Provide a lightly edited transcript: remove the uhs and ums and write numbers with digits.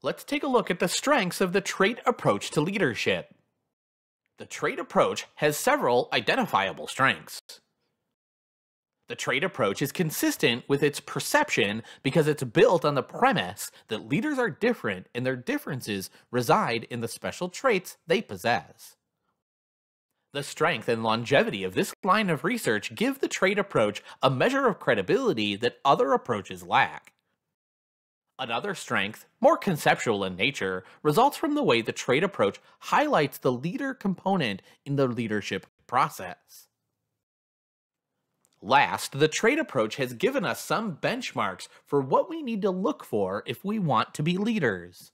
Let's take a look at the strengths of the trait approach to leadership. The trait approach has several identifiable strengths. The trait approach is consistent with its perception because it's built on the premise that leaders are different and their differences reside in the special traits they possess. The strength and longevity of this line of research give the trait approach a measure of credibility that other approaches lack. Another strength, more conceptual in nature, results from the way the trait approach highlights the leader component in the leadership process. Last, the trait approach has given us some benchmarks for what we need to look for if we want to be leaders.